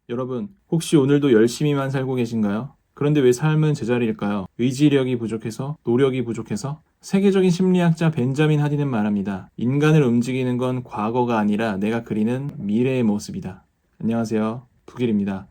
여러분, 혹시 오늘도 열심히만 살고 계신가요? 그런데 왜 삶은 제자리일까요? 의지력이 부족해서? 노력이 부족해서? 세계적인 심리학자 벤자민 하디는 말합니다. 인간을 움직이는 건 과거가 아니라 내가 그리는 미래의 모습이다. 안녕하세요. 북일입니다.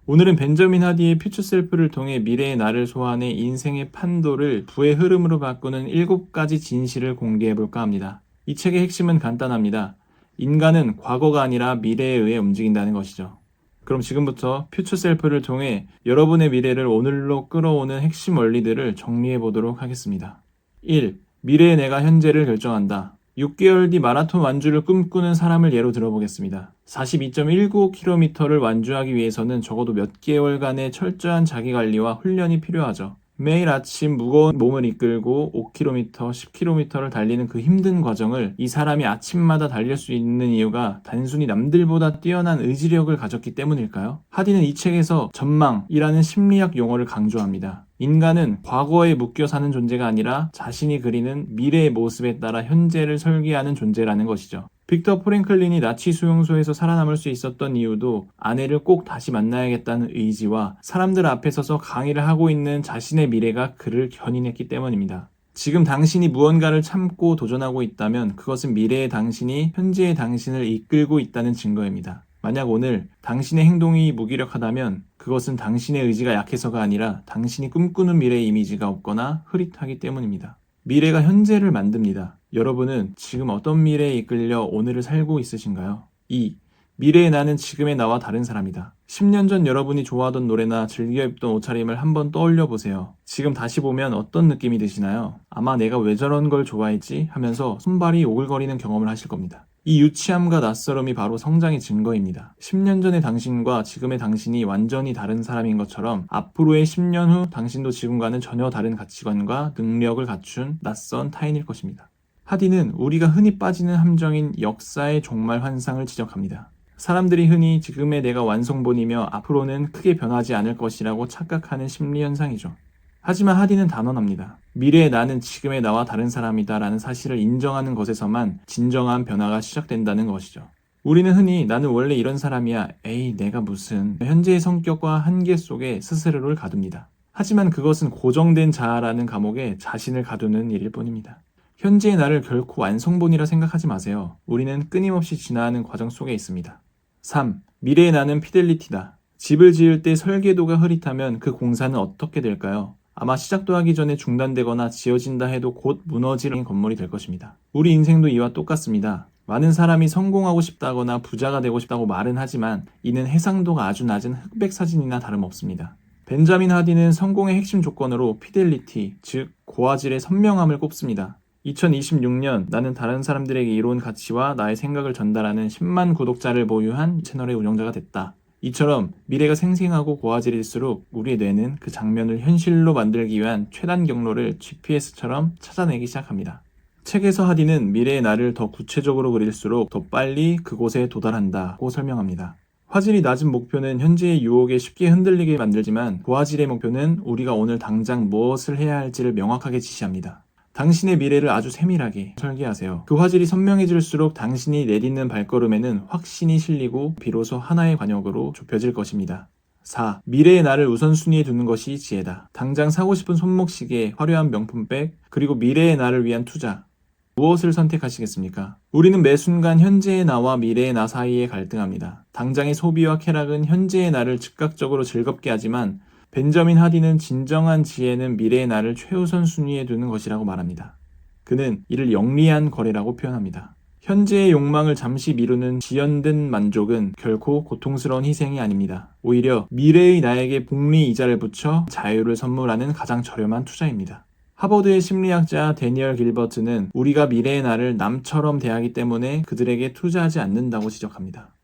오늘은 벤자민 하디의 퓨처 셀프를 통해 미래의 나를 소환해 인생의 판도를 부의 흐름으로 바꾸는 7가지 진실을 공개해볼까 합니다. 이 책의 핵심은 간단합니다. 인간은 과거가 아니라 미래에 의해 움직인다는 것이죠. 그럼 지금부터 퓨처 셀프를 통해 여러분의 미래를 오늘로 끌어오는 핵심 원리들을 정리해 보도록 하겠습니다. 1. 미래의 내가 현재를 결정한다. 6개월 뒤 마라톤 완주를 꿈꾸는 사람을 예로 들어보겠습니다. 42.195km를 완주하기 위해서는 적어도 몇 개월간의 철저한 자기관리와 훈련이 필요하죠. 매일 아침 무거운 몸을 이끌고 5km, 10km를 달리는 그 힘든 과정을 이 사람이 아침마다 달릴 수 있는 이유가 단순히 남들보다 뛰어난 의지력을 가졌기 때문일까요? 하디는 이 책에서 전망이라는 심리학 용어를 강조합니다. 인간은 과거에 묶여 사는 존재가 아니라 자신이 그리는 미래의 모습에 따라 현재를 설계하는 존재라는 것이죠. 빅터 프랭클린이 나치 수용소에서 살아남을 수 있었던 이유도 아내를 꼭 다시 만나야겠다는 의지와 사람들 앞에 서서 강의를 하고 있는 자신의 미래가 그를 견인했기 때문입니다. 지금 당신이 무언가를 참고 도전하고 있다면 그것은 미래의 당신이 현재의 당신을 이끌고 있다는 증거입니다. 만약 오늘 당신의 행동이 무기력하다면 그것은 당신의 의지가 약해서가 아니라 당신이 꿈꾸는 미래의 이미지가 없거나 흐릿하기 때문입니다. 미래가 현재를 만듭니다. 여러분은 지금 어떤 미래에 이끌려 오늘을 살고 있으신가요? 2. 미래의 나는 지금의 나와 다른 사람이다. 10년 전 여러분이 좋아하던 노래나 즐겨 입던 옷차림을 한번 떠올려 보세요. 지금 다시 보면 어떤 느낌이 드시나요? 아마 내가 왜 저런 걸 좋아했지? 하면서 손발이 오글거리는 경험을 하실 겁니다. 이 유치함과 낯설음이 바로 성장의 증거입니다. 10년 전의 당신과 지금의 당신이 완전히 다른 사람인 것처럼 앞으로의 10년 후 당신도 지금과는 전혀 다른 가치관과 능력을 갖춘 낯선 타인일 것입니다. 하디는 우리가 흔히 빠지는 함정인 역사의 종말 환상을 지적합니다. 사람들이 흔히 지금의 내가 완성본이며 앞으로는 크게 변하지 않을 것이라고 착각하는 심리 현상이죠. 하지만 하디는 단언합니다. 미래의 나는 지금의 나와 다른 사람이다 라는 사실을 인정하는 것에서만 진정한 변화가 시작된다는 것이죠. 우리는 흔히 나는 원래 이런 사람이야, 에이 내가 무슨 현재의 성격과 한계 속에 스스로를 가둡니다. 하지만 그것은 고정된 자아라는 감옥에 자신을 가두는 일일 뿐입니다. 현재의 나를 결코 완성본이라 생각하지 마세요. 우리는 끊임없이 진화하는 과정 속에 있습니다. 3. 미래의 나는 피델리티다. 집을 지을 때 설계도가 흐릿하면 그 공사는 어떻게 될까요? 아마 시작도 하기 전에 중단되거나 지어진다 해도 곧 무너지는 건물이 될 것입니다. 우리 인생도 이와 똑같습니다. 많은 사람이 성공하고 싶다거나 부자가 되고 싶다고 말은 하지만 이는 해상도가 아주 낮은 흑백 사진이나 다름없습니다. 벤자민 하디는 성공의 핵심 조건으로 피델리티, 즉 고화질의 선명함을 꼽습니다. 2026년 나는 다른 사람들에게 이로운 가치와 나의 생각을 전달하는 10만 구독자를 보유한 채널의 운영자가 됐다. 이처럼 미래가 생생하고 고화질일수록 우리의 뇌는 그 장면을 현실로 만들기 위한 최단 경로를 GPS처럼 찾아내기 시작합니다. 책에서 하디는 미래의 나를 더 구체적으로 그릴수록 더 빨리 그곳에 도달한다고 설명합니다. 화질이 낮은 목표는 현재의 유혹에 쉽게 흔들리게 만들지만 고화질의 목표는 우리가 오늘 당장 무엇을 해야 할지를 명확하게 지시합니다. 당신의 미래를 아주 세밀하게 설계하세요. 그 화질이 선명해질수록 당신이 내딛는 발걸음에는 확신이 실리고 비로소 하나의 관역으로 좁혀질 것입니다. 4. 미래의 나를 우선순위에 두는 것이 지혜다. 당장 사고 싶은 손목시계, 화려한 명품백, 그리고 미래의 나를 위한 투자. 무엇을 선택하시겠습니까? 우리는 매 순간 현재의 나와 미래의 나 사이에 갈등합니다. 당장의 소비와 쾌락은 현재의 나를 즉각적으로 즐겁게 하지만 벤자민 하디는 진정한 지혜는 미래의 나를 최우선 순위에 두는 것이라고 말합니다. 그는 이를 영리한 거래라고 표현합니다. 현재의 욕망을 잠시 미루는 지연된 만족은 결코 고통스러운 희생이 아닙니다. 오히려 미래의 나에게 복리 이자를 붙여 자유를 선물하는 가장 저렴한 투자입니다. 하버드의 심리학자 데니얼 길버트는 우리가 미래의 나를 남처럼 대하기 때문에 그들에게 투자하지 않는다고 지적합니다.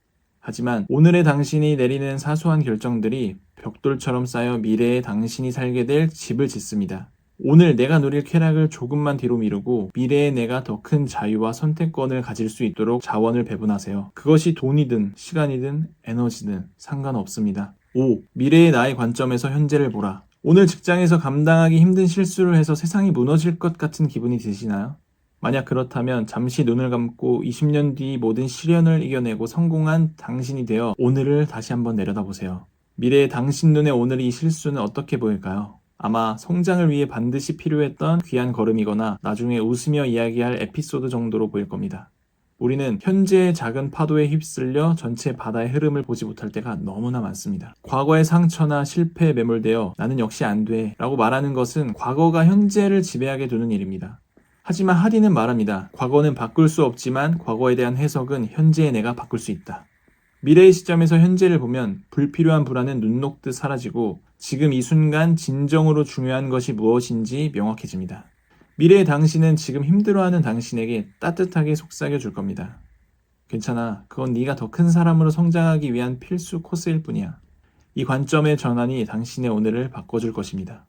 하지만 오늘의 당신이 내리는 사소한 결정들이 벽돌처럼 쌓여 미래의 당신이 살게 될 집을 짓습니다. 오늘 내가 누릴 쾌락을 조금만 뒤로 미루고 미래의 내가 더 큰 자유와 선택권을 가질 수 있도록 자원을 배분하세요. 그것이 돈이든 시간이든 에너지든 상관없습니다. 5. 미래의 나의 관점에서 현재를 보라. 오늘 직장에서 감당하기 힘든 실수를 해서 세상이 무너질 것 같은 기분이 드시나요? 만약 그렇다면 잠시 눈을 감고 20년 뒤 모든 시련을 이겨내고 성공한 당신이 되어 오늘을 다시 한번 내려다보세요. 미래의 당신 눈에 오늘의 이 실수는 어떻게 보일까요? 아마 성장을 위해 반드시 필요했던 귀한 걸음이거나 나중에 웃으며 이야기할 에피소드 정도로 보일 겁니다. 우리는 현재의 작은 파도에 휩쓸려 전체 바다의 흐름을 보지 못할 때가 너무나 많습니다. 과거의 상처나 실패에 매몰되어 나는 역시 안 돼 라고 말하는 것은 과거가 현재를 지배하게 두는 일입니다. 하지만 하디는 말합니다. 과거는 바꿀 수 없지만 과거에 대한 해석은 현재의 내가 바꿀 수 있다. 미래의 시점에서 현재를 보면 불필요한 불안은 눈 녹듯 사라지고 지금 이 순간 진정으로 중요한 것이 무엇인지 명확해집니다. 미래의 당신은 지금 힘들어하는 당신에게 따뜻하게 속삭여 줄 겁니다. 괜찮아. 그건 네가 더 큰 사람으로 성장하기 위한 필수 코스일 뿐이야. 이 관점의 전환이 당신의 오늘을 바꿔줄 것입니다.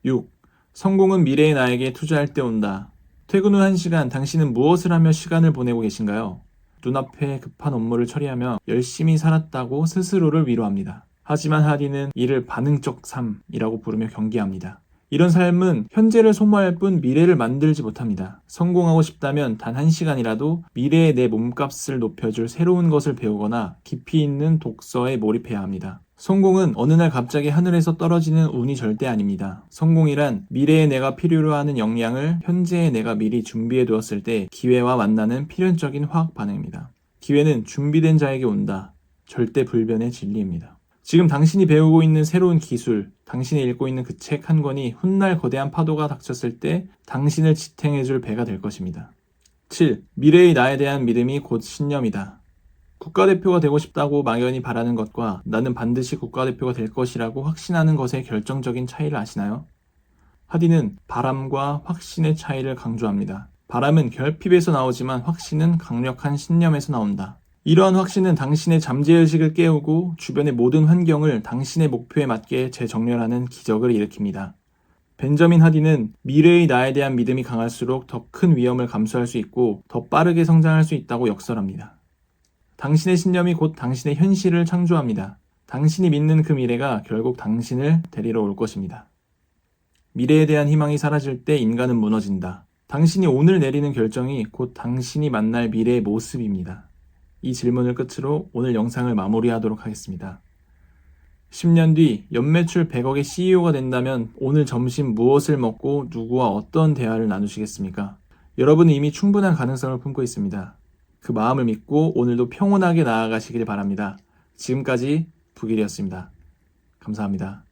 6. 성공은 미래의 나에게 투자할 때 온다. 퇴근 후 1시간 당신은 무엇을 하며 시간을 보내고 계신가요? 눈앞에 급한 업무를 처리하며 열심히 살았다고 스스로를 위로합니다. 하지만 하디는 이를 반응적 삶이라고 부르며 경계합니다. 이런 삶은 현재를 소모할 뿐 미래를 만들지 못합니다. 성공하고 싶다면 단 1시간이라도 미래의 내 몸값을 높여줄 새로운 것을 배우거나 깊이 있는 독서에 몰입해야 합니다. 성공은 어느 날 갑자기 하늘에서 떨어지는 운이 절대 아닙니다. 성공이란 미래의 내가 필요로 하는 역량을 현재의 내가 미리 준비해 두었을 때 기회와 만나는 필연적인 화학 반응입니다. 기회는 준비된 자에게 온다. 절대 불변의 진리입니다. 지금 당신이 배우고 있는 새로운 기술, 당신이 읽고 있는 그 책 한 권이 훗날 거대한 파도가 닥쳤을 때 당신을 지탱해줄 배가 될 것입니다. 7. 미래의 나에 대한 믿음이 곧 신념이다. 국가대표가 되고 싶다고 막연히 바라는 것과 나는 반드시 국가대표가 될 것이라고 확신하는 것의 결정적인 차이를 아시나요? 하디는 바람과 확신의 차이를 강조합니다. 바람은 결핍에서 나오지만 확신은 강력한 신념에서 나온다. 이러한 확신은 당신의 잠재의식을 깨우고 주변의 모든 환경을 당신의 목표에 맞게 재정렬하는 기적을 일으킵니다. 벤저민 하디는 미래의 나에 대한 믿음이 강할수록 더 큰 위험을 감수할 수 있고 더 빠르게 성장할 수 있다고 역설합니다. 당신의 신념이 곧 당신의 현실을 창조합니다. 당신이 믿는 그 미래가 결국 당신을 데리러 올 것입니다. 미래에 대한 희망이 사라질 때 인간은 무너진다. 당신이 오늘 내리는 결정이 곧 당신이 만날 미래의 모습입니다. 이 질문을 끝으로 오늘 영상을 마무리하도록 하겠습니다. 10년 뒤 연매출 100억의 CEO가 된다면 오늘 점심 무엇을 먹고 누구와 어떤 대화를 나누시겠습니까? 여러분은 이미 충분한 가능성을 품고 있습니다. 그 마음을 믿고 오늘도 평온하게 나아가시길 바랍니다. 지금까지 북일이었습니다. 감사합니다.